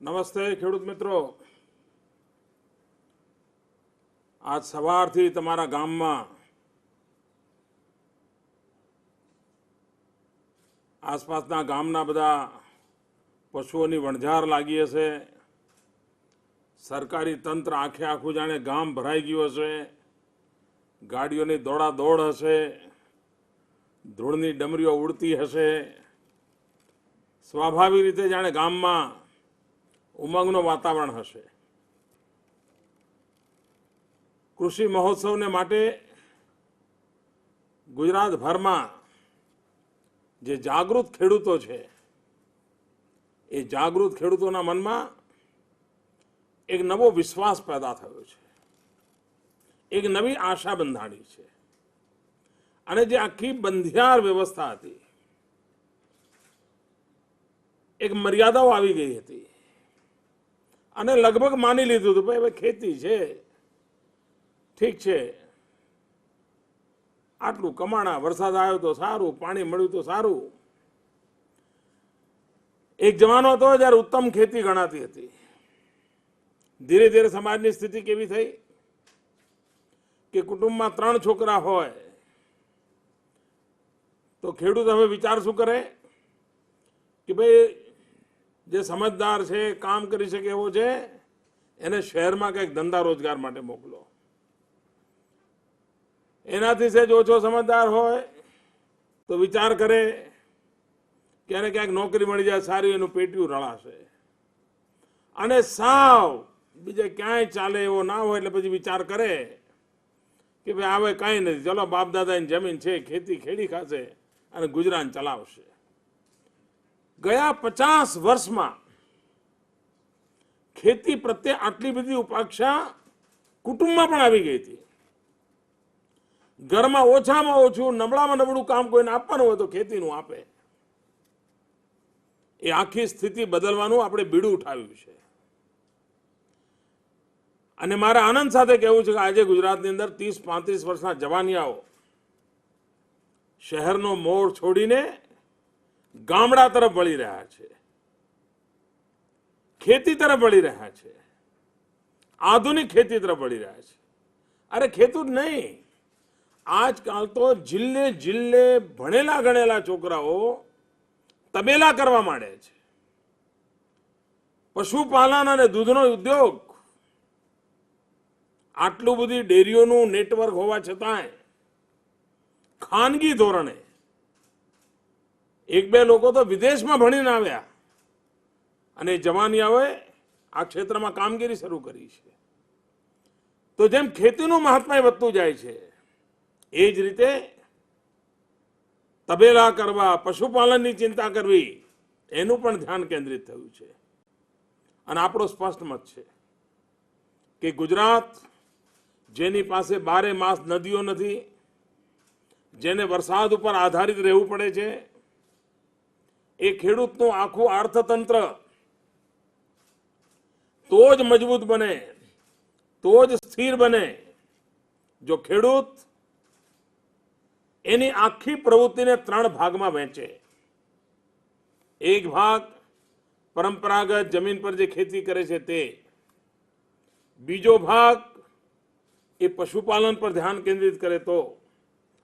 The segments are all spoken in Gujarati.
નમસ્તે ખેડૂત મિત્રો। આજ સવારથી તમારા ગામમાં આસપાસના ગામના બધા પશુઓની વણઝાર લાગી હશે। સરકારી તંત્ર આખે આખું જાણે ગામ ભરાઈ ગયું હશે। ગાડીઓની દોડાદોડ હશે, ધૂળની ડમરીઓ ઉડતી હશે। સ્વાભાવિક રીતે જાણે ગામમાં ઉમંગનું વાતાવરણ હશે। કૃષિ મહોત્સવને માટે ગુજરાતભરમાં જે જાગૃત ખેડૂતો છે એ જાગૃત ખેડૂતોના મનમાં એક નવો વિશ્વાસ પેદા થયો છે, એક નવી આશા બંધાણી છે। અને જે આખી બંધિયાર વ્યવસ્થા હતી એક મર્યાદાઓ આવી ગઈ હતી અને લગભગ માની લીધું હતું ભાઈ હવે ખેતી છે, ઠીક છે, આટલું કમાણા, વરસાદ આવ્યો તો સારું, પાણી મળ્યું તો સારું। એક જમાનો હતો જ્યારે ઉત્તમ ખેતી ગણાતી હતી। ધીરે ધીરે સમાજની સ્થિતિ કેવી થઈ કે કુટુંબમાં 3 છોકરા હોય તો ખેડૂત હવે વિચાર શું કરે કે ભાઈ જે સમજદાર છે, કામ કરી શકે એવો છે, એને શહેરમાં કંઈક ધંધા રોજગાર માટે મોકલો। એનાથી સહેજ ઓછો સમજદાર હોય તો વિચાર કરે કે એને ક્યાંક નોકરી મળી જાય સારી, એનું પેટીયું રળાશે। અને સાવ બીજે ક્યાંય ચાલે એવો ના હોય એટલે પછી વિચાર કરે કે ભાઈ હવે કાંઈ નથી, ચલો બાપ દાદાની જમીન છે, ખેતી ખેડી ખાશે અને ગુજરાન ચલાવશે। ગયા 50 વર્ષમાં ખેતી પ્રત્યે આટલી બધી ઉપાક્ષા કુટુંબમાં પણ આવી ગઈ હતી। ઘરમાં ઓછામાં ઓછું, નબળામાં નબળું કામ કોઈને આપવાનું હોય તો ખેતીનું આપે। એ આખી સ્થિતિ બદલવાનું આપણે બીડું ઉઠાવ્યું છે। અને મારે આનંદ સાથે કહેવું છે કે આજે ગુજરાતની અંદર 30-35 વર્ષના જવાનિયાઓ શહેરનો મોર છોડીને ગામડા તરફ વળી રહ્યા છે, ખેતી તરફ વળી રહ્યા છે, આધુનિક ખેતી તરફ વળી રહ્યા છે। અરે ખેતું જ નહીં, આજકાલ તો જિલ્લે જિલ્લે ભણેલા ગણેલા છોકરાઓ તબેલા કરવા માંડે છે। પશુપાલન અને દૂધનો ઉદ્યોગ, આટલું બધી ડેરીઓનું નેટવર્ક હોવા છતાંય ખાનગી ધોરણે 1-2 લોકો તો વિદેશમાં ભણીને આવ્યા અને જવાનિયાઓએ આ ક્ષેત્રમાં કામગીરી શરૂ કરી છે। તો જેમ ખેતીનું મહાત્મ્ય વધતું જાય છે એ જ રીતે તબેલા કરવા, પશુપાલનની ચિંતા કરવી એનું પણ ધ્યાન કેન્દ્રિત થયું છે। અને આપણો સ્પષ્ટ મત છે કે ગુજરાત, જેની પાસે 12 માસ નદીઓ નથી, જેને વરસાદ ઉપર આધારિત રહેવું પડે છે, એ ખેડૂતનું આખું અર્થતંત્ર તો જ મજબૂત બને, તો જ સ્થિર બને જો ખેડૂત એની આખી પ્રવૃત્તિને 3 ભાગમાં વહેંચે। એક ભાગ પરંપરાગત જમીન પર જે ખેતી કરે છે તે, બીજો ભાગ એ પશુપાલન પર ધ્યાન કેન્દ્રિત કરે તો,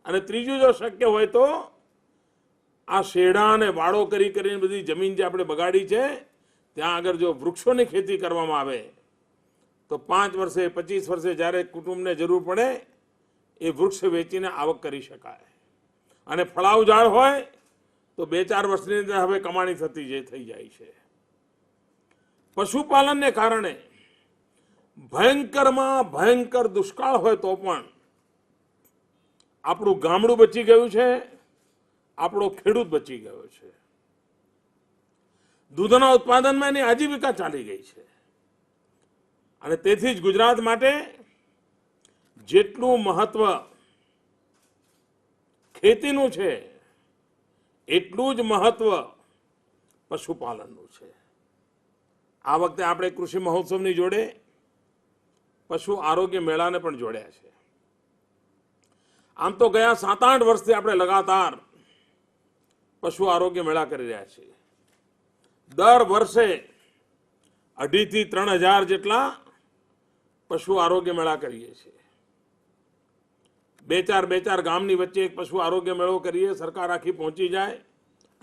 અને ત્રીજું જો શક્ય હોય તો આ શેઢા અને વાડો કરીને બધી જમીન જે આપણે બગાડી છે ત્યાં આગળ જો વૃક્ષોની ખેતી કરવામાં આવે તો 5 વર્ષે 25 વર્ષે જ્યારે કુટુંબને જરૂર પડે એ વૃક્ષ વેચીને આવક કરી શકાય। અને ફળાવ ઝાડ હોય તો 2-4 વર્ષની અંદર હવે કમાણી થઈ જાય છે। પશુપાલનને કારણે ભયંકરમાં ભયંકર દુષ્કાળ હોય તો પણ આપણું ગામડું બચી ગયું છે, આપણો ખેડૂત બચી ગયો છે। દૂધના ઉત્પાદનમાં એની આજીવિકા ચાલી ગઈ છે। અને તેથી જ ગુજરાત માટે જેટલું મહત્વ ખેતીનું છે એટલું જ મહત્વ પશુપાલનનું છે। આ વખતે આપણે કૃષિ મહોત્સવની જોડે પશુ આરોગ્ય મેળાને પણ જોડ્યા છે। આમ તો ગયા 7-8 વર્ષથી આપણે લગાતાર પશુ આરોગ્ય મેળા કરી રહ્યા છીએ। દર વર્ષે 2,500 થી 3,000 જેટલા પશુ આરોગ્ય મેળા કરીએ છીએ. બે ચાર ગામની વચ્ચે એક પશુ આરોગ્ય મેળો કરીએ, સરકાર આખી પહોંચી જાય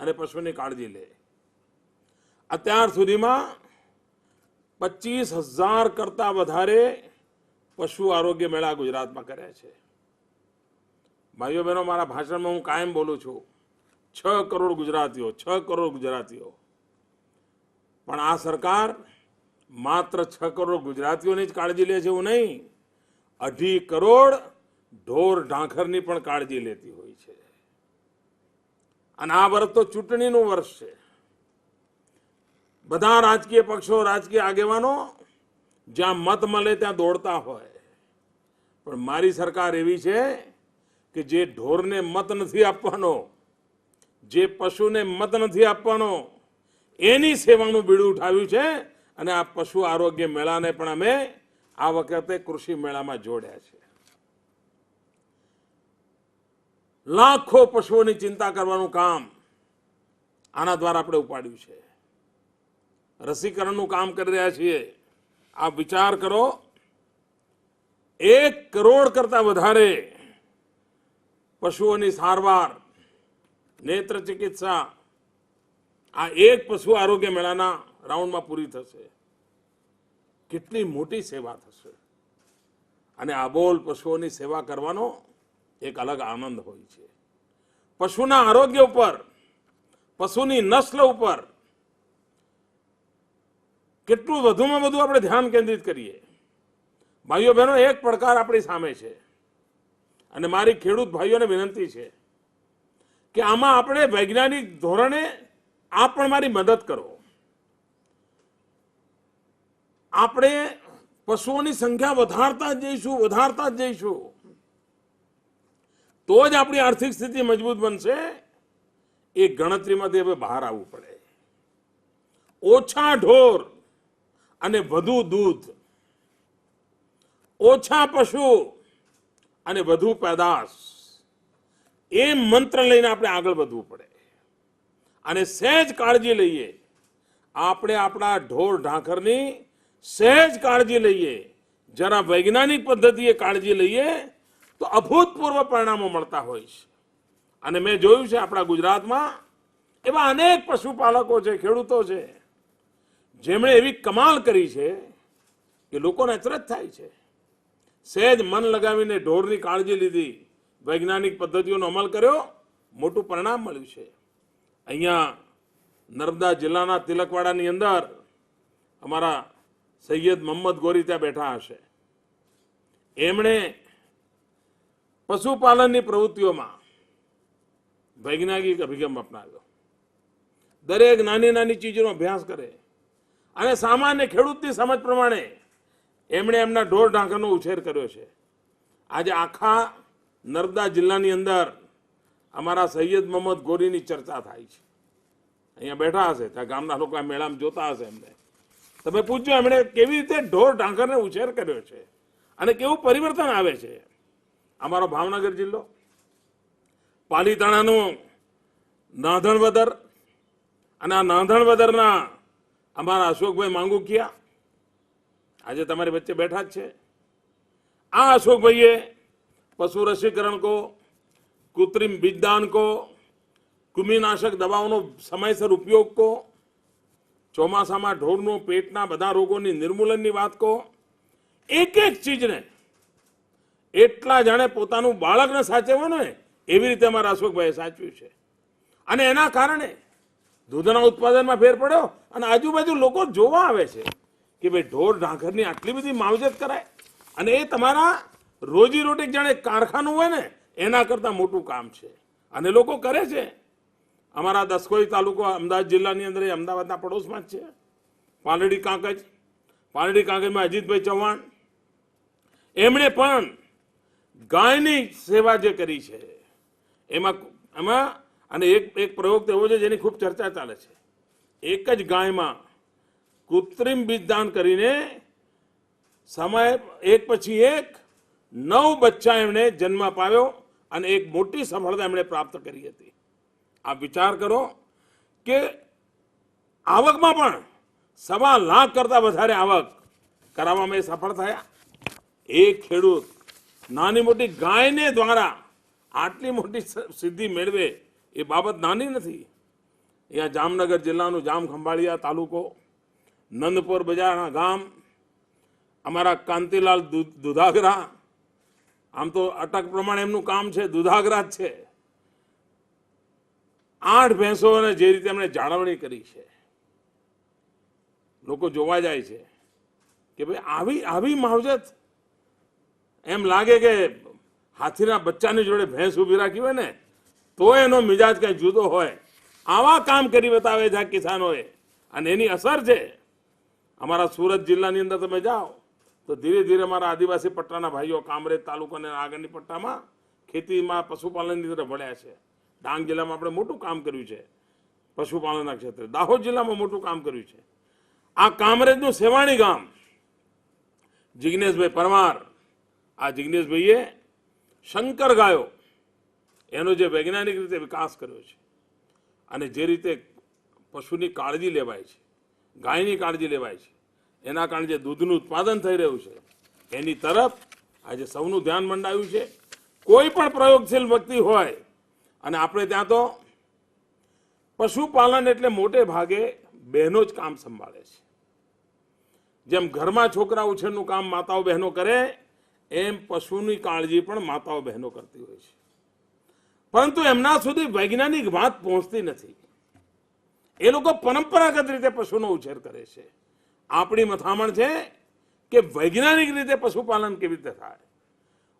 અને પશુની કાળજી લે. અત્યાર સુધીમાં 25,000 કરતા વધારે પશુ આરોગ્ય મેળા ગુજરાતમાં કર્યા છે. ભાઈઓ બહેનો, મારા ભાષણમાં હું કાયમ બોલું છું, 6 કરોડ ગુજરાતીઓ, 6 કરોડ ગુજરાતીઓ. પણ આ સરકાર માત્ર 6 કરોડ ગુજરાતીઓની જ કાળજી લે છે એવું નહીં, 2.5 કરોડ ઢોર ઢાંખરની પણ કાળજી લેતી હોય છે. અને આ વર્ષ તો ચૂંટણીનું વર્ષ છે. બધા રાજકીય પક્ષો, રાજકીય આગેવાનો જ્યાં મત મળે ત્યાં દોડતા હોય, પણ મારી સરકાર એવી છે કે જે ઢોરને મત નથી આપવાનો, જે પશુને મત નથી આપવાનો, એની સેવાનું બીડું ઉઠાવ્યું છે. અને આ પશુ આરોગ્ય મેળાને પણ અમે આ વખતે કૃષિ મેળામાં જોડ્યા છે. લાખો પશુઓની ચિંતા કરવાનું કામ આના દ્વારા આપણે ઉપાડ્યું છે. રસીકરણનું કામ કરી રહ્યા છીએ. આપ વિચાર કરો, 1 કરોડ કરતા વધારે પશુઓની સારવાર, નેત્ર ચિકિત્સા આ એક પશુ આરોગ્ય મેળાના રાઉન્ડમાં પૂરી થશે. કેટલી મોટી સેવા થશે. અને આબોલ પશુઓની સેવા કરવાનો એક અલગ આનંદ હોય છે. પશુના આરોગ્ય ઉપર, પશુની નસ્લ ઉપર કેટલું વધુમાં વધુ આપણે ધ્યાન કેન્દ્રિત કરીએ. ભાઈઓ બહેનો, એક પડકાર આપણી સામે છે અને મારી ખેડૂત ભાઈઓને વિનંતી છે કે આમાં આપણે વૈજ્ઞાનિક ધોરણે આપ પણ મારી મદદ કરો. આપણે પશુઓની સંખ્યા વધારતા જ જઈશું તો જ આપણી આર્થિક સ્થિતિ મજબૂત બનશે. એ ગણતરીમાંથી હવે બહાર આવવું પડે. ઓછા ઢોર અને વધુ દૂધ, ઓછા પશુ અને વધુ પેદાશ, એ મંત્ર લઈને આપણે આગળ વધવું પડે. અને સહેજ કાળજી લઈએ, આપણે આપણા ઢોર ઢાંખરની સહેજ કાળજી લઈએ, જરા વૈજ્ઞાનિક પદ્ધતિએ કાળજી લઈએ તો અભૂતપૂર્વ પરિણામો મળતા હોય છે. અને મેં જોયું છે આપણા ગુજરાતમાં એવા અનેક પશુપાલકો છે, ખેડૂતો છે, જેમણે એવી કમાલ કરી છે કે લોકોને અચરજ થાય છે. સહેજ મન લગાવીને ઢોરની કાળજી લીધી, વૈજ્ઞાનિક પદ્ધતિઓનો અમલ કર્યો, મોટું પરિણામ મળ્યું છે. અહીંયા નર્મદા જિલ્લાના તિલકવાડાની અંદર અમારા સૈયદ મોહમ્મદ ગોરી ત્યાં બેઠા હશે. એમણે પશુપાલનની પ્રવૃત્તિઓમાં વૈજ્ઞાનિક અભિગમ અપનાવ્યો. દરેક નાની નાની ચીજોનો અભ્યાસ કરે અને સામાન્ય ખેડૂતની સમજ પ્રમાણે એમણે એમના ઢોર ઢાંખરનો ઉછેર કર્યો છે. આજે આખા નર્મદા જિલ્લાની અંદર અમારા સૈયદ મોહમ્મદ ગોરીની ચર્ચા થાય છે. અહીંયા બેઠા હશે, ત્યાં ગામના લોકો આ મેળામાં જોતા હશે. એમને તમે પૂછજો એમણે કેવી રીતે ઢોર ઢાંખરને ઉછેર કર્યો છે અને કેવું પરિવર્તન આવે છે. અમારો ભાવનગર જિલ્લો, પાલીતાણાનું નાંધણવદર, અને આ નાંધણવદરના અમારા અશોકભાઈ માંગુકિયા આજે તમારી વચ્ચે બેઠા જ છે. આ અશોકભાઈએ પशु रसीकरण को, कृत्रिम बीजदान को, कृमिनाशक दवाओं समयसर उपयोग को, ચોમાસામાં ઢોરનો પેટના બધા રોગોની નિર્મૂલનની વાત को, એક એક ચીજને એટલા જાણે પોતાનું બાળકને સાચવવાનું ને એવી રીતે અમારા અશોકભાઈએ સાચવ્યું છે. અને એના કારણે દૂધના ઉત્પાદનમાં ફેર પડ્યો અને આજુબાજુ લોકો જોવા આવે છે કે ભાઈ ઢોર ઢાંખરની આટલી બધી માવજત કરાય અને એ તમારા રોજીરોટી જાણે કારખાનું હોય ને એના કરતાં મોટું કામ છે અને લોકો કરે છે. અમારા દસકોઈ તાલુકો અમદાવાદ જિલ્લાની અંદર, અમદાવાદના પડોશમાં જ છે, પાલડી કાંકજમાં અજીતભાઈ ચૌહાણ, એમણે પણ ગાયની સેવા જે કરી છે એમાં અને એક પ્રયોગ તો એવો છે જેની ખૂબ ચર્ચા ચાલે છે. એક જ ગાયમાં કૃત્રિમ બીજદાન કરીને સમય એક પછી એક 9 બચ્ચા એમણે જન્મ અપાવ્યો અને એક મોટી સફળતા એમણે પ્રાપ્ત કરી હતી. આપ વિચાર કરો કે આવકમાં પણ 1.25 લાખ કરતા વધારે આવક કરાવવામાં એ સફળ થયા. એક ખેડૂત નાની મોટી ગાયને દ્વારા આટલી મોટી સિદ્ધિ મેળવે એ બાબત નાની નથી. અહીંયા જામનગર જિલ્લાનું જામખંભાળિયા તાલુકો, નંદપુર બજારના ગામ, અમારા કાંતિલાલ દુધાગરા, આમ તો અટક પ્રમાણે એમનું કામ છે, દુધાગરા જ છે. 8 ભેંસોને જે રીતે એમણે જાળવણી કરી છે, લોકો જોવા જાય છે કે ભાઈ આવી માવજત. એમ લાગે કે હાથીના બચ્ચાની જોડે ભેંસ ઊભી રાખી હોય ને તો એનો મિજાજ કઈ જુદો હોય. આવા કામ કરી બતાવે છે આ કિસાનોએ, અને એની અસર છે. અમારા સુરત જિલ્લાની અંદર તમે જાઓ તો ધીરે ધીરે અમારા આદિવાસી પટ્ટાના ભાઈઓ કામરેજ તાલુકાના આગળની પટ્ટામાં ખેતીમાં પશુપાલનની તરફ વળ્યા છે. ડાંગ જિલ્લામાં આપણે મોટું કામ કર્યું છે પશુપાલનના ક્ષેત્રે. દાહોદ જિલ્લામાં મોટું કામ કર્યું છે. આ કામરેજનું સેવાણી ગામ, જિગ્નેશભાઈ પરમાર, આ જિગ્નેશભાઈએ શંકર ગાયો એનો જે વૈજ્ઞાનિક રીતે વિકાસ કર્યો છે, અને જે રીતે પશુની કાળજી લેવાય છે, ગાયની કાળજી લેવાય છે, એના કારણે જે દૂધનું ઉત્પાદન થઈ રહ્યું છે એની તરફ આજે સૌનું ધ્યાન મંડાયું છે. કોઈ પણ પ્રયોગશીલ વ્યક્તિ હોય, અને આપણે ત્યાં તો પશુપાલન એટલે મોટે ભાગે બહેનો જ કામ સંભાળે છે. જેમ ઘરમાં છોકરા ઉછેરનું કામ માતાઓ બહેનો કરે, એમ પશુની કાળજી પણ માતાઓ બહેનો કરતી હોય છે. પરંતુ એમના સુધી વૈજ્ઞાનિક વાત પહોંચતી નથી. એ લોકો પરંપરાગત રીતે પશુનો ઉછેર કરે છે. આપણી મથામણ છે કે વૈજ્ઞાનિક રીતે પશુપાલન કેવી રીતે થાય.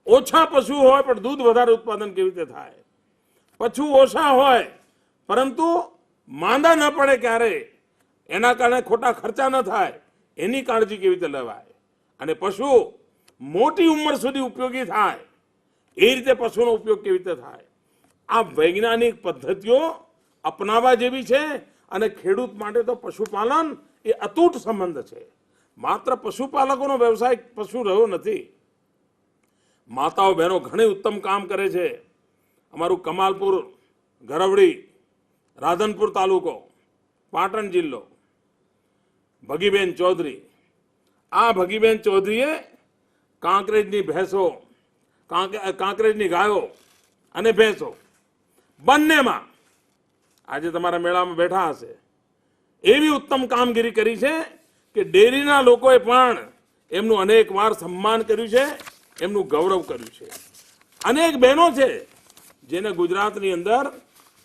ઓછા પશુ હોય પણ દૂધ વધારે ઉત્પાદન કેવી રીતે થાય. પશુ ઓછા હોય પરંતુ માંદા ન પડે ક્યારે, એના કારણે ખોટા ખર્ચા ન થાય, એની કાળજી કેવી રીતે લેવાય. અને પશુ મોટી ઉંમર સુધી ઉપયોગી થાય એ રીતે પશુનો ઉપયોગ કેવી રીતે થાય. આ વૈજ્ઞાનિક પદ્ધતિઓ અપનાવવા જેવી છે. અને ખેડૂત માટે તો પશુપાલન એ અતૂટ સંબંધ છે. માત્ર પશુપાલકોનો વ્યવસાય પશુ રહ્યો નથી. માતાઓ બહેનો ઘણી ઉત્તમ કામ કરે છે. અમારું કમાલપુર, ગરવડી, રાધનપુર તાલુકો, પાટણ જિલ્લો, ભગીબેન ચૌધરી, આ ભગીબેન ચૌધરીએ કાંકરેજની ભેંસો, કાંકરેજની ગાયો અને ભેંસો બંનેમાં આજે તમારા મેળામાં બેઠા હશે એવી ઉત્તમ કામગીરી કરી છે કે ડેરીના લોકોએ પણ એમનું અનેક વાર સન્માન કર્યું છે, એમનું ગૌરવ કર્યું છે. અનેક બહેનો છે જેને ગુજરાતની અંદર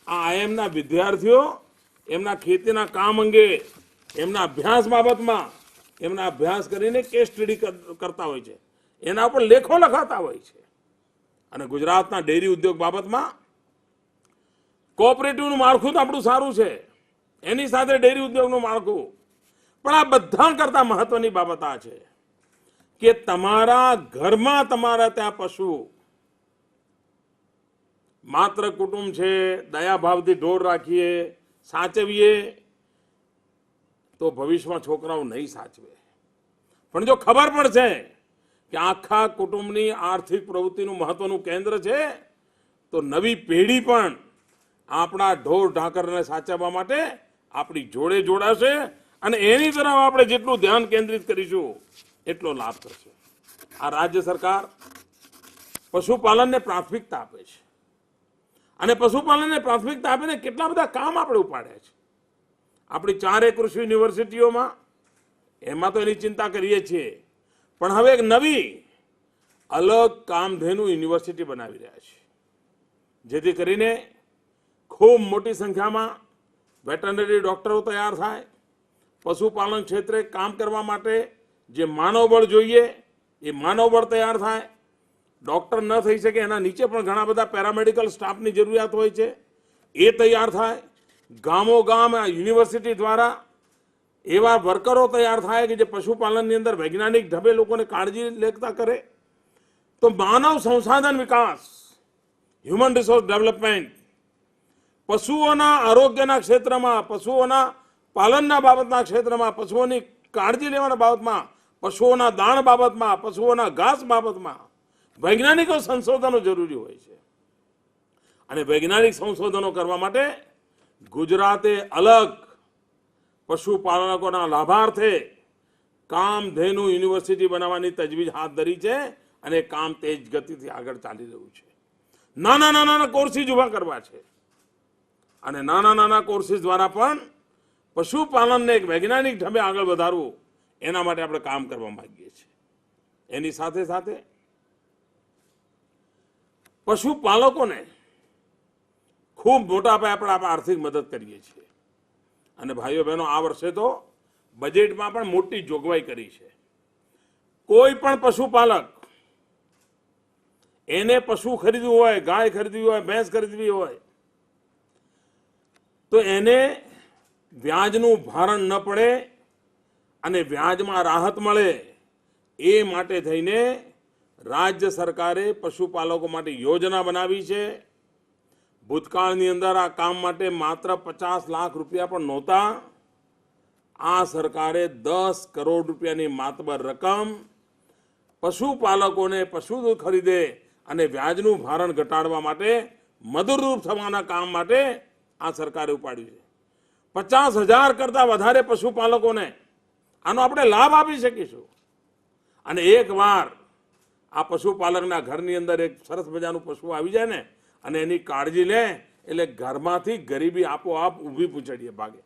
આ આઈએમના વિદ્યાર્થીઓ એમના ખેતીના કામ અંગે, એમના અભ્યાસ બાબતમાં, એમના અભ્યાસ કરીને કેસ સ્ટડી કરતા હોય છે, એના ઉપર લેખો લખાતા હોય છે. અને ગુજરાતના ડેરી ઉદ્યોગ બાબતમાં કોઓપરેટિવનું માળખું તો આપણું સારું છે, એની સાથે ડેરી ઉદ્યોગનું માળખું. પણ આ બધા કરતા મહત્વની બાબત આ છે કે તમારા ઘરમાં તમારા ત્યાં પશુ માત્ર કુટુંબ છે, દયાભાવથી ઢોર રાખીએ, સાચવીએ તો ભવિષ્યમાં છોકરાઓ નહીં સાચવે. પણ જો ખબર પડશે કે આખા કુટુંબની આર્થિક પ્રવૃત્તિનું મહત્વનું કેન્દ્ર છે તો નવી પેઢી પણ આપણા ઢોર ઢાંકરને સાચવવા માટે આપણી જોડે જોડાશે. અને એની તરફ આપણે જેટલું ધ્યાન કેન્દ્રિત કરીશું એટલો લાભ થશે. આ રાજ્ય સરકાર પશુપાલનને પ્રાથમિકતા આપે છે. અને પશુપાલનને પ્રાથમિકતા આપીને કેટલા બધા કામ આપણે ઉપાડ્યા છે. આપણી 4 કૃષિ યુનિવર્સિટીઓમાં એમાં તો એની ચિંતા કરીએ છીએ, પણ હવે એક નવી અલગ કામધેનુ યુનિવર્સિટી બનાવી રહ્યા છે, જેથી કરીને ખૂબ મોટી સંખ્યામાં વેટરનરી ડોક્ટરો તૈયાર થાય. પશુપાલન ક્ષેત્રે કામ કરવા માટે જે માનવબળ જોઈએ એ માનવબળ તૈયાર થાય. ડોક્ટર ન થઈ શકે એના નીચે પણ ઘણા બધા પેરામેડિકલ સ્ટાફની જરૂરિયાત હોય છે, એ તૈયાર થાય. ગામો ગામ આ યુનિવર્સિટી દ્વારા એવા વર્કરો તૈયાર થાય કે જે પશુપાલનની અંદર વૈજ્ઞાનિક ઢબે લોકોને કાળજી લેતા કરે. તો માનવ સંસાધન વિકાસ, હ્યુમન રિસોર્સ ડેવલપમેન્ટ, પશુઓના આરોગ્યના ક્ષેત્રમાં, પશુઓના પાલનના બાબતના ક્ષેત્રમાં, પશુઓની કાળજી લેવાના બાબતમાં, પશુઓના દાણ બાબતમાં, પશુઓના ઘાસ બાબતમાં વૈજ્ઞાનિકો સંશોધનો જરૂરી હોય છે. અને વૈજ્ઞાનિક સંશોધનો કરવા માટે ગુજરાતે અલગ પશુપાલકોના લાભાર્થે કામધેનુ યુનિવર્સિટી બનાવવાની તજવીજ હાથ ધરી છે અને કામ તેજ ગતિથી આગળ ચાલી રહ્યું છે. નાના નાના કોર્સિસ ઉભા કરવા છે અને નાના કોર્સિસ દ્વારા પણ પશુપાલનને એક વૈજ્ઞાનિક ઢબે આગળ વધારવું, એના માટે આપણે કામ કરવા માંગીએ છીએ. એની સાથે સાથે પશુપાલકોને ખૂબ મોટા પાયે આપણે આર્થિક મદદ કરીએ છીએ અને ભાઈઓ બહેનો, આ વર્ષે તો બજેટમાં પણ મોટી જોગવાઈ કરી છે. કોઈ પણ પશુપાલક એને પશુ ખરીદવું હોય, ગાય ખરીદવી હોય, ભેંસ ખરીદવી હોય, તો એને વ્યાજનું ભારણ ન પડે અને વ્યાજમાં રાહત મળે, એ માટે થઈને રાજ્ય સરકારે પશુપાલકો માટે યોજના બનાવી છે. ભૂતકાળની અંદર આ કામ માટે માત્ર 50 લાખ રૂપિયા પણ નહોતા. આ સરકારે 10 કરોડ રૂપિયાની માતબર રકમ પશુપાલકોને પશુ દૂધ ખરીદે અને વ્યાજનું ભારણ ઘટાડવા માટે મદદરૂપ થવાના કામ માટે આ સરકારે ઉપાડ્યું છે. 50,000 કરતાં વધારે પશુપાલકોને આનો આપણે લાભ આપી શકીશું. અને એકવાર આ પશુપાલકના ઘરની અંદર એક સરસ મજાનું પશુ આવી જાય ને અને એની કાળજી લે, એટલે ઘરમાંથી ગરીબી આપોઆપ ઊભી પૂછડીએ ભાગે.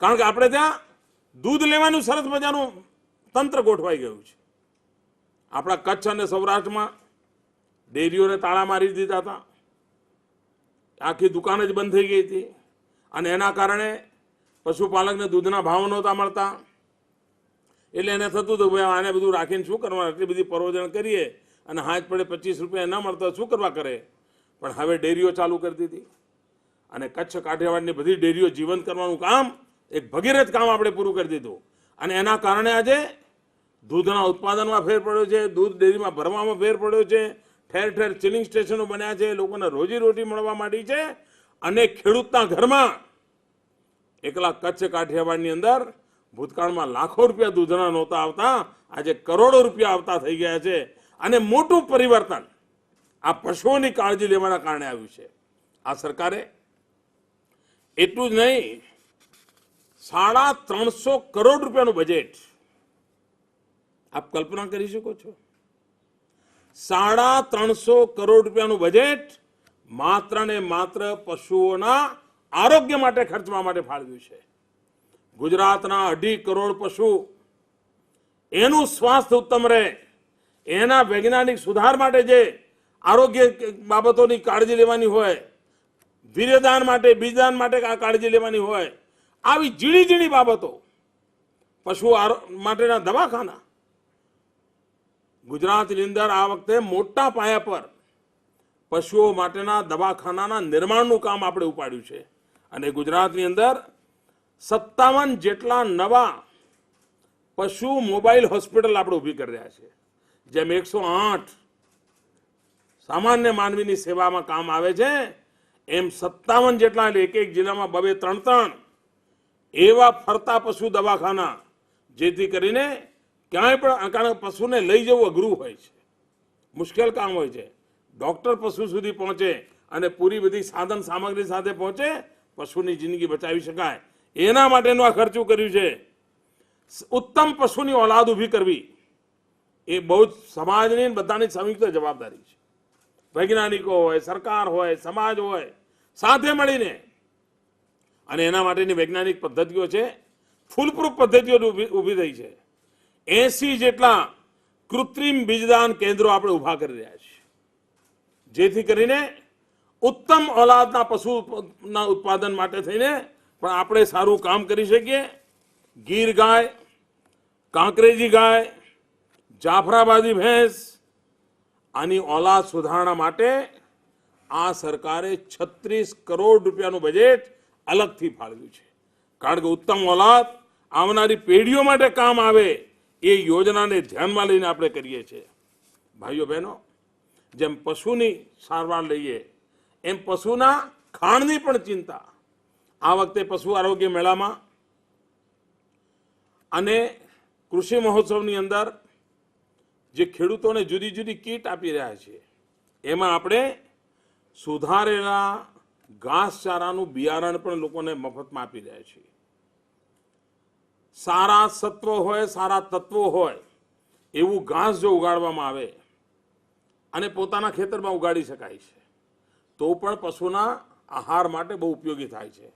કારણ કે આપણે ત્યાં દૂધ લેવાનું સરસ મજાનું તંત્ર ગોઠવાઈ ગયું છે. આપણા કચ્છ અને સૌરાષ્ટ્રમાં ડેરીઓને તાળા મારી દીધા હતા, આખી દુકાન જ બંધ થઈ ગઈ હતી અને એના કારણે પશુપાલકને દૂધના ભાવ નહોતા મળતા. એટલે એને થતું હતું ભાઈ આને બધું રાખીને શું કરવાનું, એટલી બધી પરોજણ કરીએ અને હાથ પડે 25 રૂપિયા ન મળતા શું કરવા કરે. પણ હવે ડેરીઓ ચાલુ કરી દીધી અને કચ્છ કાઠિયાવાડની બધી ડેરીઓ જીવંત કરવાનું કામ, એક ભગીરથ કામ આપણે પૂરું કરી દીધું અને એના કારણે આજે દૂધના ઉત્પાદનમાં ફેર પડ્યો છે, દૂધ ડેરીમાં ભરવામાં ફેર પડ્યો છે, ઠેર ઠેર ચિલિંગ સ્ટેશનો બન્યા છે, લોકોને રોજીરોટી મળવા માંડી છે અને ખેડૂતના ઘરમાં એકલા કચ્છ કાઠિયાવાડની અંદર ભૂતકાળમાં લાખો રૂપિયા દૂધના નહોતા આવતા, આજે કરોડો રૂપિયા આવતા થઈ ગયા છે. અને મોટું પરિવર્તન આ પશુઓની કાળજી લેવાના કારણે આવ્યું છે. આ સરકારે એટલું જ નહીં, 350 કરોડ રૂપિયાનું બજેટ, આપ કલ્પના કરી શકો છો, 350 કરોડ રૂપિયાનું બજેટ માત્ર ને માત્ર પશુઓના આરોગ્ય માટે ખર્ચવા માટે ફાળવ્યું છે. ગુજરાતના 2.5 કરોડ પશુ, એનું સ્વાસ્થ્ય ઉત્તમ રહે, એના વૈજ્ઞાનિક સુધાર માટે જે આરોગ્ય બાબતોની કાળજી લેવાની હોય, વીર્યદાન માટે, બીજદાન માટે કાળજી લેવાની હોય, આવી ઝીણી ઝીણી બાબતો, પશુ માટેના દવાખાના, ગુજરાતની અંદર આ વખતે મોટા પાયા પર પશુઓ માટેના દવાખાનાના નિર્માણનું કામ આપણે ઉપાડ્યું છે અને ગુજરાતની અંદર 57 જેટલા નવા પશુ મોબાઈલ હોસ્પિટલ આપણે ઊભી કરી રહ્યા છે. જેમ 108 સામાન્ય માનવીની સેવામાં કામ આવે છે, એમ 57 જેટલા, એક એક જિલ્લામાં 2-3 એવા ફરતા પશુ દવાખાના, જેથી કરીને ક્યાંય પણ, કારણ પશુને લઈ જવું અઘરું હોય છે, મુશ્કેલ કામ હોય છે, ડોક્ટર પશુ સુધી પહોંચે અને પૂરી બધી સાધન સામગ્રી સાથે પહોંચે, પશુની જિંદગી બચાવી શકાય, એના માટેનું આ ખર્ચું કર્યું છે. ઉત્તમ પશુની ઓલાદ ઊભી કરવી એ બહુ જ સમાજની બધાની સંયુક્ત જવાબદારી છે. વૈજ્ઞાનિકો હોય, સરકાર હોય, સમાજ હોય, સાથે મળીને, અને એના માટેની વૈજ્ઞાનિક પદ્ધતિઓ છે, ફૂલપ્રૂફ પદ્ધતિઓ ઊભી થઈ છે. 80 જેટલા કૃત્રિમ બીજદાન કેન્દ્રો આપણે ઊભા કરી રહ્યા છીએ, જેથી કરીને ઉત્તમ ઓલાદના પશુના ઉત્પાદન માટે થઈને પણ આપણે સારું કામ કરી શકીએ. ગીર ગાય, કાંકરેજી ગાય, જાફરાબાદી ભેંસ, આની ઓલાદ સુધારણા માટે આ સરકારે 36 કરોડ રૂપિયાનું બજેટ અલગથી ફાળવ્યું છે. કારણ કે ઉત્તમ ઓલાદ આવનારી પેઢીઓ માટે કામ આવે એ યોજનાને ધ્યાનમાં લઈને આપણે કરીએ છીએ. ભાઈઓ બહેનો, જેમ પશુની સારવાર લઈએ એમ પશુના ખાણની પણ ચિંતા. આ વખતે પશુ આરોગ્ય મેળામાં અને કૃષિ મહોત્સવની અંદર જે ખેડૂતોને જુદી જુદી કીટ આપી રહ્યા છે, એમાં આપણે સુધારેલા ઘાસચારાનું બિયારણ પણ લોકોને મફતમાં આપી રહ્યા છીએ. સારા સત્વો હોય, સારા તત્વો હોય એવું ઘાસ જો ઉગાડવામાં આવે અને પોતાના ખેતરમાં ઉગાડી શકાય છે તો પણ પશુના આહાર માટે બહુ ઉપયોગી થાય છે.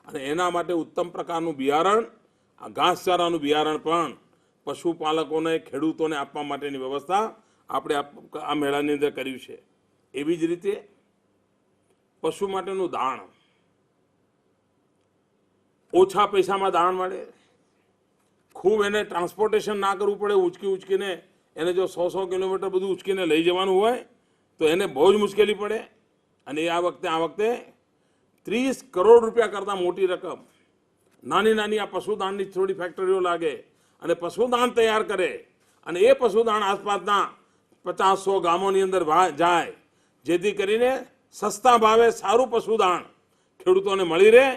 અને એના માટે ઉત્તમ પ્રકારનું બિયારણ, આ ઘાસચારાનું બિયારણ પણ પશુપાલકોને, ખેડૂતોને આપવા માટેની વ્યવસ્થા આપણે આ મેળાની અંદર કર્યું છે. એવી જ રીતે પશુ માટેનું દાણ, ઓછા પૈસામાં દાણ મળે, ખૂબ એને ટ્રાન્સપોર્ટેશન ના કરવું પડે, ઉચકીને એને જો 100 કિલોમીટર બધું ઉચકીને લઈ જવાનું હોય તો એને બહુ જ મુશ્કેલી પડે. અને આ વખતે 30 કરોડ રૂપિયા કરતાં મોટી રકમ નાની આ પશુદાણની થોડી ફેક્ટરીઓ લાગે અને પશુદાણ તૈયાર કરે અને એ પશુદાણ આસપાસના 50-100 ગામોની અંદર જાય, જેથી કરીને સસ્તા ભાવે સારું પશુદાણ ખેડૂતોને મળી રહે.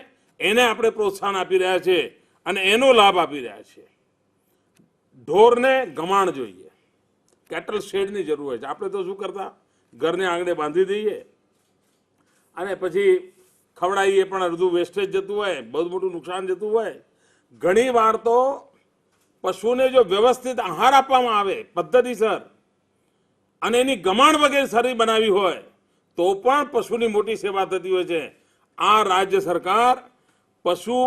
એને આપણે પ્રોત્સાહન આપી રહ્યા છે અને એનો લાભ આપી રહ્યા છે. ઢોરને ગમાણ જોઈએ, કેટલ શેડની જરૂર હોય છે. આપણે તો શું કરતા, ઘરને આંગણે બાંધી દઈએ અને પછી ખવડાવીએ, પણ અડધું વેસ્ટેજ જતું હોય, બહુ મોટું નુકસાન જતું હોય. ઘણી વાર તો પશુને જો વ્યવસ્થિત આહાર આપવામાં આવે પદ્ધતિસર અને એની ગમાણ વગેરે સારી બનાવી હોય તો પણ પશુની મોટી સેવા થતી હોય છે. આ રાજ્ય સરકાર પશુ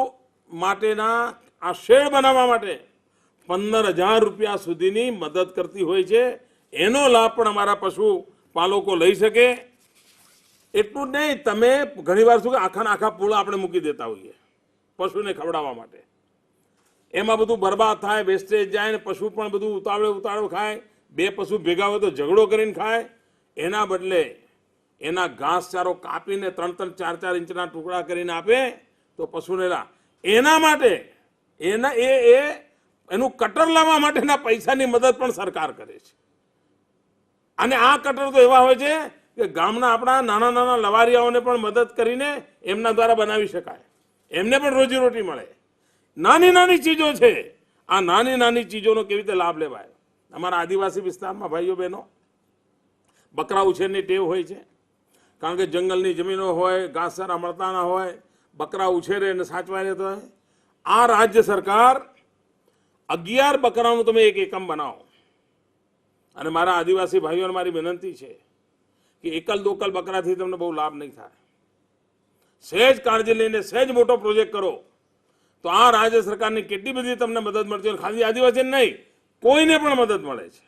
માટેના આ શેડ બનાવવા માટે 15,000 રૂપિયા સુધીની મદદ કરતી હોય છે. એનો લાભ પણ અમારા પશુપાલકો લઈ શકે. એટલું જ નહીં, તમે ઘણીવાર શું કે આખા પૂળા આપણે મૂકી દેતા હોઈએ પશુને ખવડાવવા માટે. એમાં બધું બરબાદ થાય, વેસ્ટેજ જાય ને પશુ પણ બધું ઉતાવળે ખાય. 2 પશુ ભેગા હોય તો ઝઘડો કરીને ખાય. એના બદલે એના ઘાસચારો કાપીને 3-3, 4-4 ઇંચના ટુકડા કરીને આપે તો પશુને એના માટે એનું કટર લાવવા માટેના પૈસાની મદદ પણ સરકાર કરે છે. અને આ કટર તો એવા હોય છે કે ગામના આપણા નાના લવારિયાઓને પણ મદદ કરીને એમના દ્વારા બનાવી શકાય, એમને પણ રોજીરોટી મળે. નાની ચીજો છે. આ નાની ચીજોનો કેવી રીતે લાભ લેવાય. અમારા આદિવાસી વિસ્તારમાં ભાઈઓ બહેનો બકરા ઉછેરની ટેવ હોય છે, કારણ કે જંગલની જમીનો હોય, ઘાસચારા મળતા ના હોય, બકરા ઉછેરે અને સાચવાય રહેતો હોય. આ રાજ્ય સરકાર 11 બકરાનું તમે એક એકમ બનાવો. અને મારા આદિવાસી ભાઈઓને મારી વિનંતી છે કે એકલ દોકલ બકરાથી તમને બહુ લાભ નહીં થાય. સહેજ કાળજી લઈને સહેજ મોટો પ્રોજેક્ટ કરો તો આ રાજ્ય સરકારની કેટલી બધી તમને મદદ મળતી હોય. ખાલી આદિવાસી નહીં, કોઈને પણ મદદ મળે છે.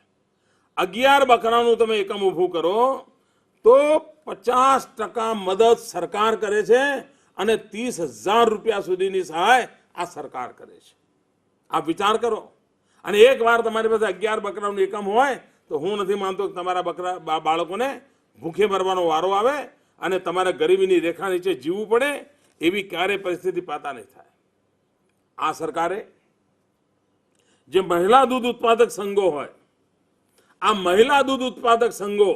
11 બકરાનું તમે એકમ ઊભું કરો તો 50% મદદ સરકાર કરે છે અને 30,000 રૂપિયા સુધીની સહાય આ સરકાર કરે છે. આપ વિચાર કરો. અને એકવાર તમારી પાસે 11 બકરાનું એકમ હોય તો હું નથી માનતો કે તમારા બાળકોને ભૂખે મરવાનો વારો આવે અને તમારે ગરીબીની રેખા નીચે જીવવું પડે એવી ક્યારેય પરિસ્થિતિ પાતા નહીં થાય. આ સરકારે જે મહિલા દૂધ ઉત્પાદક સંઘો હોય, આ મહિલા દૂધ ઉત્પાદક સંઘો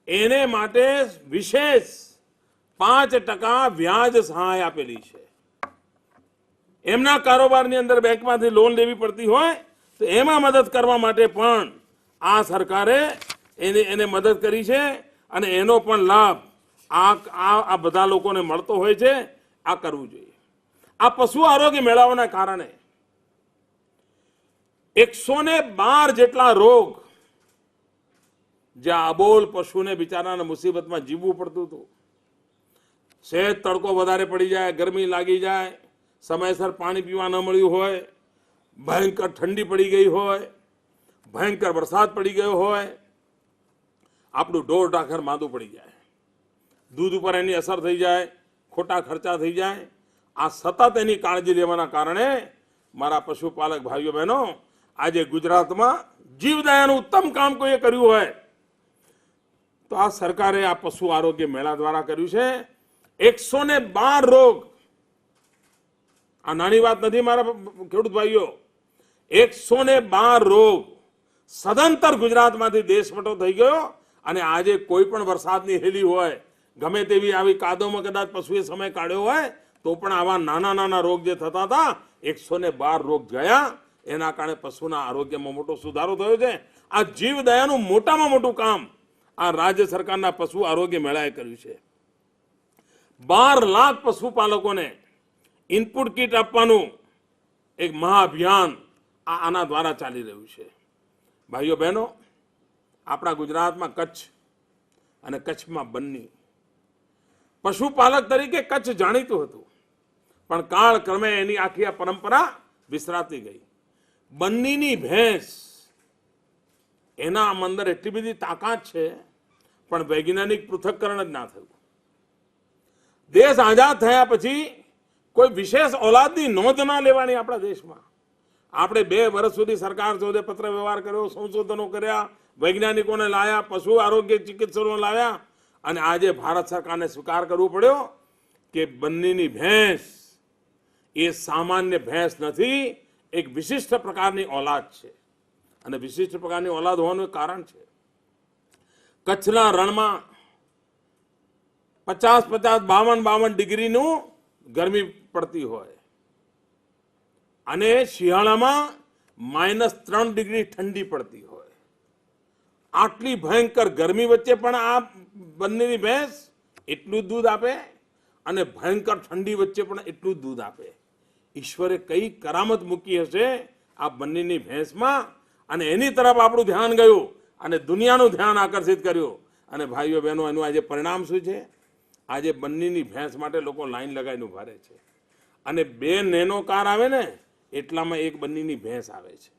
એને માટે વિશેષ 5% વ્યાજ સહાય આપેલી છે. એમના કારોબારની અંદર બેંકમાંથી લોન લેવી પડતી હોય તો એમાં મદદ કરવા માટે પણ આ સરકારે એને મદદ કરી છે અને એનો પણ લાભ આ બધા લોકોને મળતો હોય છે. આ કરવું જોઈએ. આ પશુ આરોગ્ય મેળાઓના કારણે 112 જેટલા રોગ, જે અબોલ પશુને બિચારાને મુસીબતમાં જીવવું પડતું હતું. સહેજ તડકો વધારે પડી જાય, ગરમી લાગી જાય, સમયસર પાણી પીવા ન મળ્યું હોય, ભયંકર ઠંડી પડી ગઈ હોય, ભયંકર વરસાદ પડી ગયો હોય, આપણું ઢોર ઢાખર માંદું પડી જાય, દૂધ ઉપર એની અસર થઈ જાય, ખોટા ખર્ચા થઈ જાય. આ સતત એની કાળજી લેવાના કારણે મારા પશુપાલક ભાઈઓ બહેનો, આજે ગુજરાતમાં જીવદયાનું ઉત્તમ કામ કોઈએ કર્યું હોય તો આ સરકારે આ પશુ આરોગ્ય મેળા દ્વારા કર્યું છે. 112 રોગ, આ નાની વાત નથી મારા ખેડૂત ભાઈઓ. 112 રોગ સદંતર ગુજરાતમાંથી દેશવટો થઈ ગયો. અને આજે કોઈ પણ વરસાદની હેલી હોય, ગમે તેવી આવી કાદવમાં કદાચ પશુએ સમય કાઢ્યો હોય તો પણ આવા નાના રોગ જે થતા હતા, 112 રોગ ગયા. એના કારણે પશુના આરોગ્યમાં મોટો સુધારો થયો છે. આ જીવદયાનું મોટામાં મોટું કામ આ રાજ્ય સરકારના પશુ આરોગ્ય મેળાએ કર્યું છે. 12 લાખ પશુપાલકોને ઇનપુટ કીટ આપવાનું એક મહાઅભિયાન આના દ્વારા ચાલી રહ્યું છે. ભાઈઓ બહેનો, આપણા ગુજરાતમાં કચ્છ અને કચ્છમાં બન્ની, પશુપાલક તરીકે કચ્છ જાણીતું હતું, પણ કાળક્રમે એની આખી આ પરંપરા વિસરાતી ગઈ. બન્નીની ભેંસ, એના અંદર એટલી બધી તાકાત છે, પણ વૈજ્ઞાનિક પૃથક્કરણ જ ના થયું. દેશ આઝાદ થયા પછી કોઈ વિશેષ ઓલાદની નોંધ ના લેવાની આપણા દેશમાં. આપણે 2 વર્ષ સુધી સરકાર જોડે પત્ર વ્યવહાર કર્યો, સંશોધનો કર્યા, વૈજ્ઞાનિકોને લાયા, પશુ આરોગ્ય ચિકિત્સકો લાવ્યા, અને આજે ભારત સરકારને સ્વીકાર કરવો પડ્યો કે બન્નીની ભેંસ એ સામાન્ય ભેંસ નથી, એક વિશિષ્ટ પ્રકારની ઓલાદ છે. અને વિશિષ્ટ પ્રકારની ઓલાદ હોવાનું કારણ છે, કચ્છના રણમાં 50-50, 52-52 ડિગ્રીનું ગરમી પડતી હોય, અને શિયાળામાં -3 ડિગ્રી ઠંડી પડતી હોય. આટલી ભયંકર ગરમી વચ્ચે પણ આ બંનેની ભેંસ એટલું જ દૂધ આપે, અને ભયંકર ઠંડી વચ્ચે પણ એટલું જ દૂધ આપે. ઈશ્વરે કઈ કરામત મૂકી હશે આ બંનેની ભેંસમાં, અને એની તરફ આપણું ધ્યાન ગયું અને દુનિયાનું ધ્યાન આકર્ષિત કર્યું. અને ભાઈઓ બહેનો, એનું આજે પરિણામ શું છે? આજે બંનેની ભેંસ માટે લોકો લાઈન લગાવીને ઉભા રહે છે, અને 2 નેનો કાર આવે ને એટલામાં એક બંનેની ભેંસ આવે છે.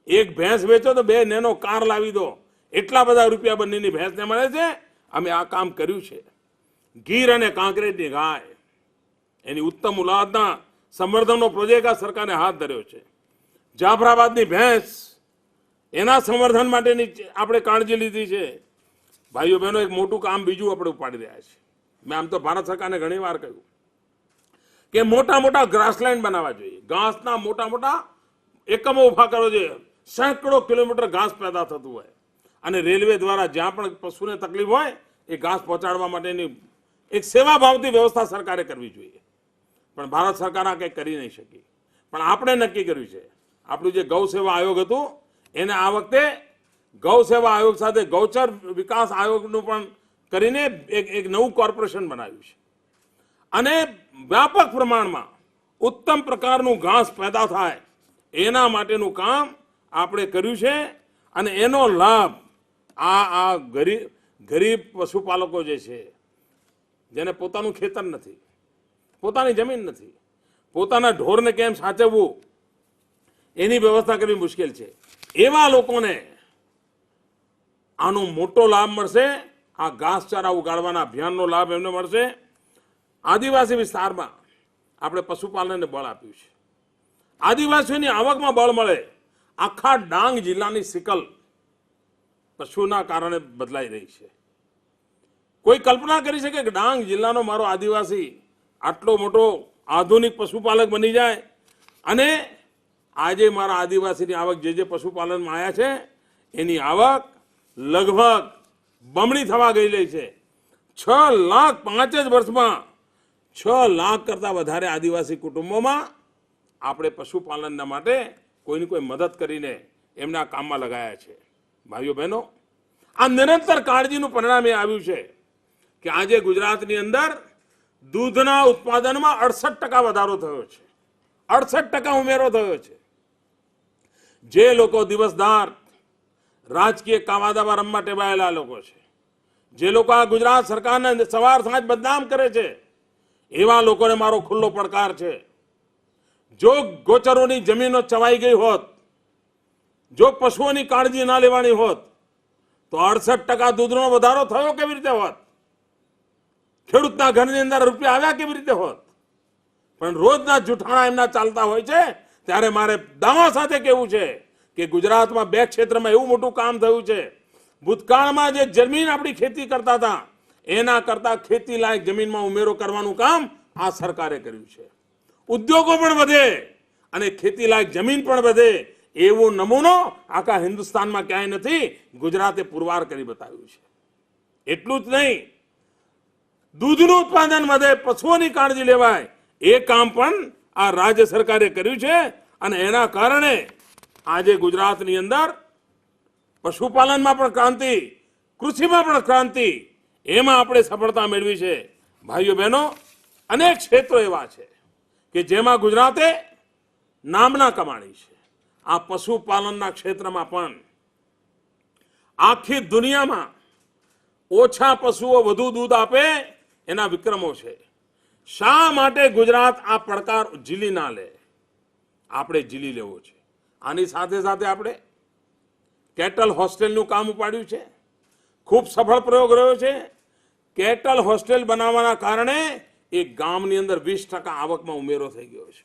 એક ભેંસ વેચો તો 2 નેનો કાર લાવી દો, એટલા બધા રૂપિયા બંનેની ભેંસને મળે છે. અમે આ કામ કર્યું છે. ગીર અને કાંકરેજની ગાય, એની ઉત્તમ ઓલાદના સંવર્ધનનો પ્રોજેક્ટ આ સરકારે હાથ ધર્યો છે. જાફરાબાદની ભેંસ, એના સંવર્ધન માટેની આપણે કાળજી લીધી છે. ભાઈઓ બહેનો, એક મોટું કામ બીજું આપણે ઉપાડી રહ્યા છીએ. મેં આમ તો ભારત સરકારને ઘણી વાર કહ્યું કે મોટા મોટા ગ્રાસલેન્ડ બનાવવા જોઈએ, ઘાસના મોટા મોટા એકમો ઉભા કરવો જોઈએ. સેંકડો કિલોમીટર ઘાસ પેદા થતું હોય, અને રેલવે દ્વારા જ્યાં પણ પશુને તકલીફ હોય એ ઘાસ પહોંચાડવા માટેની એક સેવાભાવથી વ્યવસ્થા સરકારે કરવી જોઈએ. પણ ભારત સરકાર આ કંઈ કરી નહીં શકી. પણ આપણે નક્કી કર્યું છે, આપણું જે ગૌ સેવા આયોગ હતું એને આ વખતે ગૌ સેવા આયોગ સાથે ગૌચર વિકાસ આયોગનું પણ કરીને એક નવું કોર્પોરેશન બનાવ્યું છે, અને વ્યાપક પ્રમાણમાં ઉત્તમ પ્રકારનું ઘાસ પેદા થાય એના માટેનું કામ આપણે કર્યું છે. અને એનો લાભ આ ગરીબ પશુપાલકો જે છે, જેને પોતાનું ખેતર નથી, પોતાની જમીન નથી, પોતાના ઢોરને કેમ સાચવવું એની વ્યવસ્થા કરવી મુશ્કેલ છે, એવા લોકોને આનો મોટો લાભ મળશે. આ ઘાસચારા ઉગાડવાના અભિયાનનો લાભ એમને મળશે. આદિવાસી વિસ્તારમાં આપણે પશુપાલનને બળ આપ્યું છે. આદિવાસીઓની આવકમાં બળ મળે. આખા ડાંગ જિલ્લાની સિકલ પશુના કારણે બદલાઈ રહી છે. કોઈ કલ્પના કરી શકે કે ડાંગ જિલ્લાનો મારો આદિવાસી આટલો મોટો આધુનિક પશુપાલક બની જાય? અને આજે મારા આદિવાસીની આવક જે પશુપાલનમાં આવ્યા છે એની આવક લગભગ બમણી થવા ગયેલી છે. 6 લાખ 5 જ વર્ષમાં 6 લાખ કરતાં વધારે આદિવાસી કુટુંબોમાં આપણે પશુપાલનના માટે કોઈની કોઈ મદદ કરીને એમના કામમાં લગાયા છે. ભાઈઓ બહેનો, આ નિરંતર કાળજીનું પરિણામ એ આવ્યું છે કે આજે ગુજરાતની અંદર દૂધના ઉત્પાદનમાં 68% વધારો થયો છે. 68% ઉમેરો થયો છે. જે લોકો દિવસદાર રાજકીય કાવાદાવા રમવા ટેવાયેલા લોકો છે, જે લોકો આ ગુજરાત સરકારને સવાર સાંજ બદનામ કરે છે, એવા લોકોને મારો ખુલ્લો પડકાર છે. જો ગોચરોની જમીનો ચવાઈ ગઈ હોત, જો પશુઓની કાળજી ના લેવાની હોત, તો 68% દૂધનો વધારો થયો કેવી રીતે હોત? ખેડૂતના ઘરની અંદર રૂપિયા આવ્યા કેવી રીતે હોત? પણ રોજના જૂઠાણા એમના ચાલતા હોય છે. ત્યારે મારે દાવા સાથે કહેવું છે કે ગુજરાતમાં 2 ક્ષેત્રમાં એવું મોટું કામ થયું છે. ભૂતકાળમાં જે જમીન આપણી ખેતી કરતા હતા એના કરતા ખેતી લાયક જમીનમાં ઉમેરો કરવાનું કામ આ સરકારે કર્યું છે. ઉદ્યોગો પણ વધે અને ખેતી લાયક જમીન પણ વધે એવો નમૂનો આખા હિન્દુસ્તાનમાં ક્યાંય નથી. ગુજરાતે પુરવાર કરી બતાવ્યું છે. એટલું જ નહીં, દૂધનું ઉત્પાદન વધે, પશુઓની કાળજી લેવાય, એ કામ પણ આ રાજ્ય સરકારે કર્યું છે. અને એના કારણે આજે ગુજરાતની અંદર પશુપાલનમાં પણ ક્રાંતિ, કૃષિમાં પણ ક્રાંતિ, એમાં આપણે સફળતા મેળવી છે. ભાઈઓ બહેનો, અનેક ક્ષેત્રો એવા છે કે જેમાં ગુજરાતે નામના કમાણી છે. આ પશુપાલનના ક્ષેત્રમાં પણ આખી દુનિયામાં ઓછા પશુઓ વધુ દૂધ આપે એના વિક્રમો છે. શા માટે ગુજરાત આ પડકાર ઝીલી ના લે? આપણે ઝીલી લેવો છે. આની સાથે સાથે આપણે કેટલ હોસ્ટેલનું કામ ઉપાડ્યું છે. ખૂબ સફળ પ્રયોગ રહ્યો છે. કેટલ હોસ્ટેલ બનાવવાના કારણે એક ગામની અંદર 20% આવકમાં ઉમેરો થઈ ગયો છે.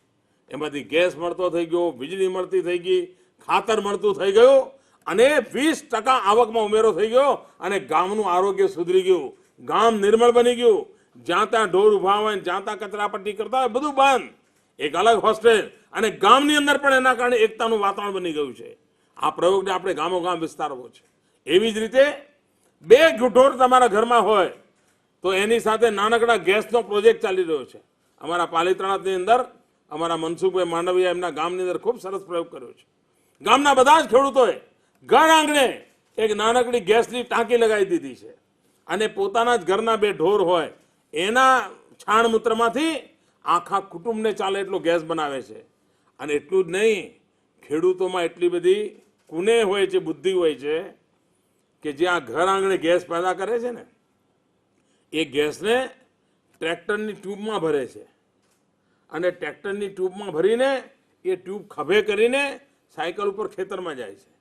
એમાંથી ગેસ મળતો થઈ ગયો, વીજળી મળતી થઈ ગઈ, ખાતર મળતું થઈ ગયું અને 20% આવકમાં ઉમેરો થઈ ગયો અને ગામનું આરોગ્ય સુધરી ગયું, ગામ નિર્મળ બની ગયું. જ્યાં ત્યાં ઢોર ઉભા હોય, જ્યાં ત્યાં કચરાપટ્ટી કરતા હોય, બધું બંધ. એક અલગ હોસ્ટેલ અને ગામની અંદર પણ એના કારણે એકતાનું વાતાવરણ બની ગયું છે. આ પ્રયોગને આપણે ગામો ગામ વિસ્તારવો છે. એવી જ રીતે 2 ઢોર તમારા ઘરમાં હોય તો એની સાથે નાનકડા ગેસનો પ્રોજેક્ટ ચાલી રહ્યો છે. અમારા પાલિતાણાની અંદર અમારા મનસુખભાઈ માંડવિયા એમના ગામની અંદર ખૂબ સરસ પ્રયોગ કર્યો છે. ગામના બધા જ ખેડૂતોએ ઘર આંગણે એક નાનકડી ગેસની ટાંકી લગાવી દીધી છે અને પોતાના જ ઘરના 2 ઢોર હોય એના છાણ મૂત્રમાંથી આખા કુટુંબને ચાલે એટલો ગેસ બનાવે છે. અને એટલું જ નહીં, ખેડૂતોમાં એટલી બધી કુને હોય છે, બુદ્ધિ હોય છે કે જે આ ઘર આંગણે ગેસ પેદા કરે છે ને એ ગેસને ટ્રેક્ટરની ટ્યુબમાં ભરે છે અને ટ્રેક્ટરની ટ્યુબમાં ભરીને એ ટ્યુબ ખભે કરીને સાયકલ ઉપર ખેતરમાં જાય છે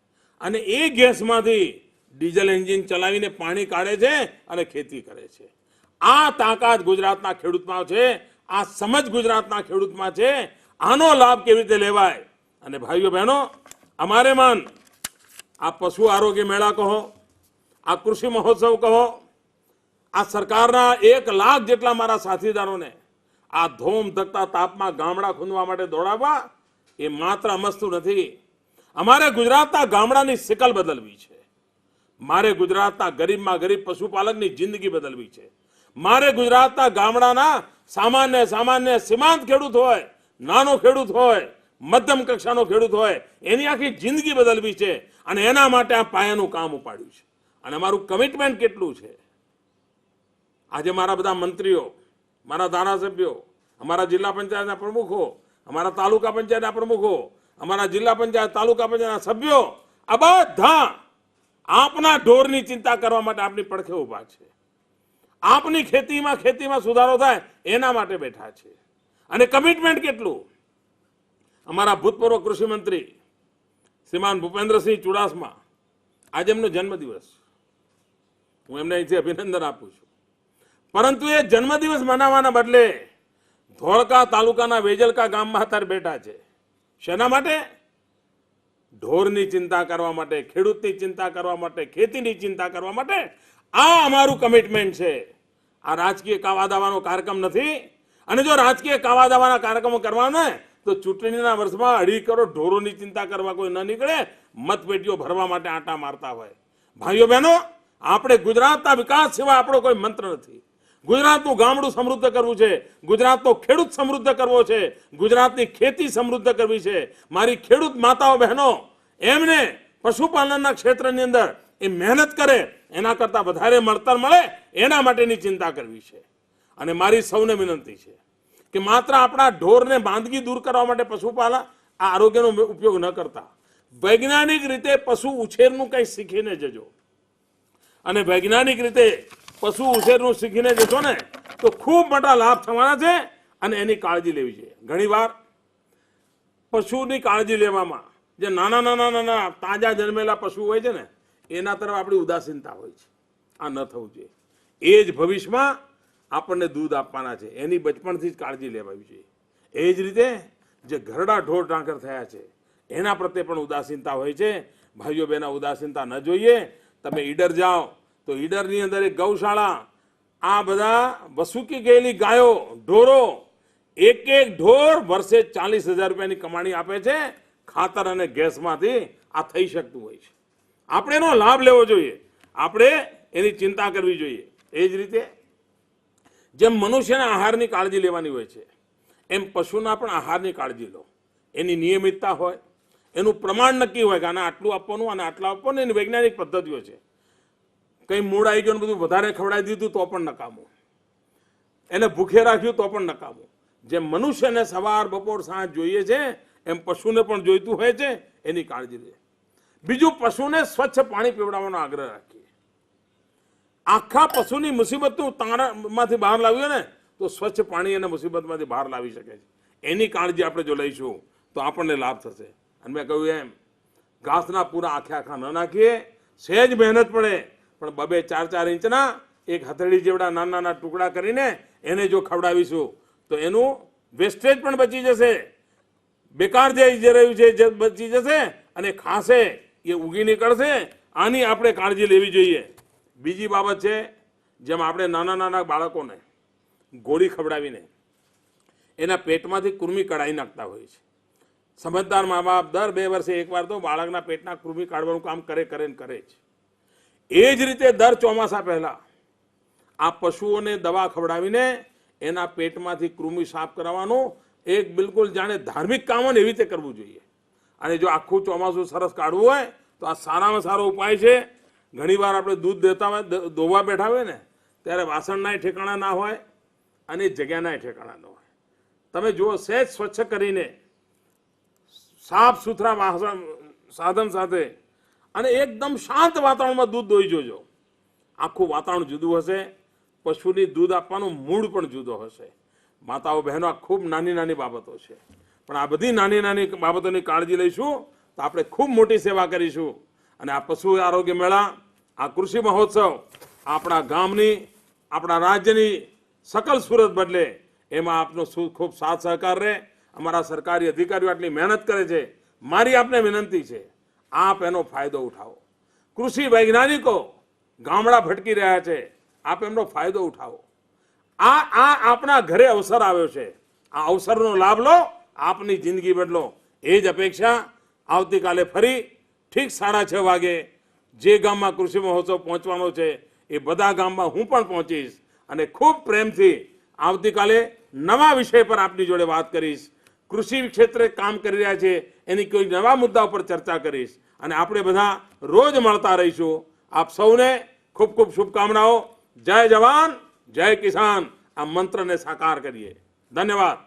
અને એ ગેસમાંથી ડીઝલ એન્જિન ચલાવીને પાણી કાઢે છે અને ખેતી કરે છે. આ તાકાત ગુજરાતના ખેડૂતમાં છે, આ સમજ ગુજરાતના ખેડૂતમાં છે. આનો લાભ કેવી રીતે લેવાય? અને ભાઈઓ બહેનો, અમારે માન આ પશુ આરોગ્ય મેળા કહો, આ કૃષિ મહોત્સવ કહો, આ સરકારના 1 લાખ જેટલા મારા સાથીદારોને આ ધોમ ધકતા તાપમાં ગામડા ખૂંદવા માટે દોડાવવા એ માત્ર અમસ્તુ નથી. અમારે ગુજરાતના ગામડાની સિકલ બદલવી છે. મારે ગુજરાતના ગરીબમાં ગરીબ પશુપાલકની જિંદગી બદલવી છે. મારે ગુજરાતના ગામડાના સામાન્ય સીમાંત ખેડૂત હોય, નાનો ખેડૂત હોય, મધ્યમ કક્ષાનો ખેડૂત હોય, એની આખી જિંદગી બદલવી છે અને એના માટે આ પાયાનું કામ ઉપાડ્યું છે. અને અમારું કમિટમેન્ટ કેટલું છે? આજે મારા બધા મંત્રીઓ, મારા ધારાસભ્યો, અમારા જિલ્લા પંચાયતના પ્રમુખો, અમારા તાલુકા પંચાયતના પ્રમુખો, અમારા જિલ્લા પંચાયત તાલુકા પંચાયતના સભ્યો, આ બધા આપના ઢોરની ચિંતા કરવા માટે આપની પડખે ઊભા છે. આપની ખેતીમાં સુધારો થાય એના માટે બેઠા છે. અને કમિટમેન્ટ કેટલું? અમારા ભૂતપૂર્વ કૃષિ મંત્રી શ્રીમાન ભૂપેન્દ્રસિંહ ચુડાસમા, આજે એમનો જન્મદિવસ, હું એમને અહીંથી અભિનંદન આપું છું. પરંતુ એ જન્મદિવસ મનાવવાના બદલે ધોળકા તાલુકાના વેજલકા ગામમાં અત્યારે બેઠા છે. શેના માટે? ઢોરની ચિંતા કરવા માટે, ખેડૂતની ચિંતા કરવા માટે, ખેતીની ચિંતા કરવા માટે. આ અમારું કમિટમેન્ટ છે. આ રાજકીય કાવા દાવાનો કાર્યક્રમ નથી. અને જો રાજકીય કાવા દાવાના કાર્યક્રમો કરવાના તો ચૂંટણીના વર્ષમાં 2.5 કરોડ ઢોરોની ચિંતા કરવા કોઈ ન નીકળે, મતપેટીઓ ભરવા માટે આંટા મારતા હોય. ભાઈઓ બહેનો, આપણે ગુજરાતના વિકાસ સિવાય આપણો કોઈ મંત્ર નથી. ગુજરાતનું ગામડું સમૃદ્ધ કરવું છે, ગુજરાતનો ખેડૂત સમૃદ્ધ કરવો છે, ગુજરાતની ખેતી સમૃદ્ધ કરવી છે. મારી ખેડૂત માતાઓ બહેનો એમને પશુપાલનના ક્ષેત્રની અંદર એ મહેનત કરે એના કરતાં વધારે મળતર મળે એના માટેની ચિંતા કરવી છે. અને મારી સૌને વિનંતી છે કે માત્ર આપણા ઢોરને માંદગી દૂર કરવા માટે પશુપાલન આ આરોગ્યનો ઉપયોગ ન કરતા વૈજ્ઞાનિક રીતે પશુ ઉછેરનું કંઈ શીખીને જજો. અને વૈજ્ઞાનિક રીતે પશુ ઉછેરનું શીખીને જશો ને તો ખૂબ મોટા લાભ થવાના છે અને એની કાળજી લેવી જોઈએ. ઘણીવાર પશુની કાળજી લેવામાં જે નાના તાજા જન્મેલા પશુ હોય છે ને એના તરફ આપણી ઉદાસીનતા હોય છે. આ ન થવું જોઈએ. એ જ ભવિષ્યમાં આપણને દૂધ આપવાના છે, એની બચપણથી જ કાળજી લેવાવી જોઈએ. એ જ રીતે જે ઘરડા ઢોર ઢાંકર થયા છે એના પ્રત્યે પણ ઉદાસીનતા હોય છે. ભાઈઓ બહેનો, ઉદાસીનતા ન જોઈએ. તમે ઈડર જાઓ તો ઈડરની અંદર એક ગૌશાળા, આ બધા વસૂકી ગયેલી ગાયો, ઢોરો, એક ઢોર વર્ષે 40,000 રૂપિયાની કમાણી આપે છે. ખાતર અને ગેસમાંથી આ થઈ શકતું હોય છે. આપણે એનો લાભ લેવો જોઈએ, આપણે એની ચિંતા કરવી જોઈએ. એ જ રીતે જેમ મનુષ્યના આહારની કાળજી લેવાની હોય છે એમ પશુના પણ આહારની કાળજી લો. એની નિયમિતતા હોય, એનું પ્રમાણ નક્કી હોય કે આને આટલું આપવાનું અને આટલું આપવાનું. એની વૈજ્ઞાનિક પદ્ધતિઓ છે. કંઈ મૂળ આવી ગયું બધું વધારે ખવડાવી દીધું તો પણ નકામું, એને ભૂખે રાખ્યું તો પણ નકામું. જેમ મનુષ્યને સવાર બપોર સાંજ જોઈએ છે એમ પશુને પણ જોઈતું હોય છે, એની કાળજી લે. બીજું, પશુને સ્વચ્છ પાણી પીવડાવવાનો આગ્રહ રાખીએ. આખા પશુની મુસીબતનું તારણમાંથી બહાર લાવ્યું ને તો સ્વચ્છ પાણી અને મુસીબતમાંથી બહાર લાવી શકે છે. એની કાળજી આપણે જો લઈશું તો આપણને લાભ થશે. અને મેં કહ્યું એમ, ઘાસના પૂરા આખા ન નાખીએ, સહેજ મહેનત પડે પણ 2-4 ઇંચના એક હથેળી જેવડા નાના નાના ટુકડા કરીને એને જો ખવડાવીશું તો એનું વેસ્ટેજ પણ બચી જશે, બેકાર જે રહ્યું છે જે બચી જશે, અને ખાશે એ ઉગી નીકળશે. આની આપણે કાળજી લેવી જોઈએ. બીજી બાબત છે, જેમ આપણે નાના નાના બાળકોને ગોળી ખવડાવીને એના પેટમાંથી કૃમિ કઢાઈ નાખતા હોય છે. સમજદાર મા બાપ દર 2 વર્ષે એકવાર તો બાળકના પેટના કૃમિ કાઢવાનું કામ કરે જ. એ જ રીતે દર ચોમાસા પહેલા આ પશુઓને દવા ખવડાવીને એના પેટમાંથી કૃમિ સાફ કરાવવાનું એક બિલકુલ જાણે ધાર્મિક કામ હોય એવી રીતે કરવું જોઈએ. અને જો આખું ચોમાસું સરસ કાઢવું હોય તો આ સારામાં સારો ઉપાય છે. ઘણીવાર આપણે દૂધ દેતા હોય, દોવા બેઠા હોય ને ત્યારે વાસણના ઠેકાણા ના હોય અને જગ્યાના ઠેકાણા ન હોય. તમે જુઓ, સહેજ સ્વચ્છ કરીને સાફ સુથરા સાધન સાથે અને એકદમ શાંત વાતાવરણમાં દૂધ દોઈ જોજો. આખું વાતાવરણ જુદું હશે. પશુની દૂધ આપવાનું મૂળ પણ જુદો હશે. માતાઓ બહેનો, આ ખૂબ નાની નાની બાબતો છે, પણ આ બધી નાની નાની બાબતોની કાળજી લઈશું તો આપણે ખૂબ મોટી સેવા કરીશું. અને આ પશુ આરોગ્ય મેળા, આ કૃષિ મહોત્સવ આપણા ગામની, આપણા રાજ્યની સકલ સુરત બદલે એમાં આપનો ખૂબ સાથ સહકાર રહે. અમારા સરકારી અધિકારીઓ આટલી મહેનત કરે છે. મારી આપને વિનંતી છે, આપ એનો ફાયદો ઉઠાવો. કૃષિ વૈજ્ઞાનિકો ગામડા ભટકી રહ્યા છે, આપ એમનો ફાયદો ઉઠાવો. આ આપણા ઘરે અવસર આવ્યો છે, આ અવસરનો લાભ લો, આપની જિંદગી બદલો. એ જ અપેક્ષા. આવતીકાલે ફરી ઠીક 6:30 વાગે જે ગામમાં કૃષિ મહોત્સવ પહોંચવાનો છે એ બધા ગામમાં હું પણ પહોંચીશ અને ખૂબ પ્રેમથી આવતીકાલે નવા વિષય પર આપની જોડે વાત કરીશ. કૃષિ ક્ષેત્રે કામ કરી રહ્યા છે એની કોઈ નવા મુદ્દા પર ચર્ચા કરીશ અને આપણે બધા રોજ મળતા રહીશું. આપ સૌને ખૂબ ખૂબ શુભકામનાઓ. જય જવાન, જય કિસાન. આ મંત્રને સાકાર કરીએ. ધન્યવાદ.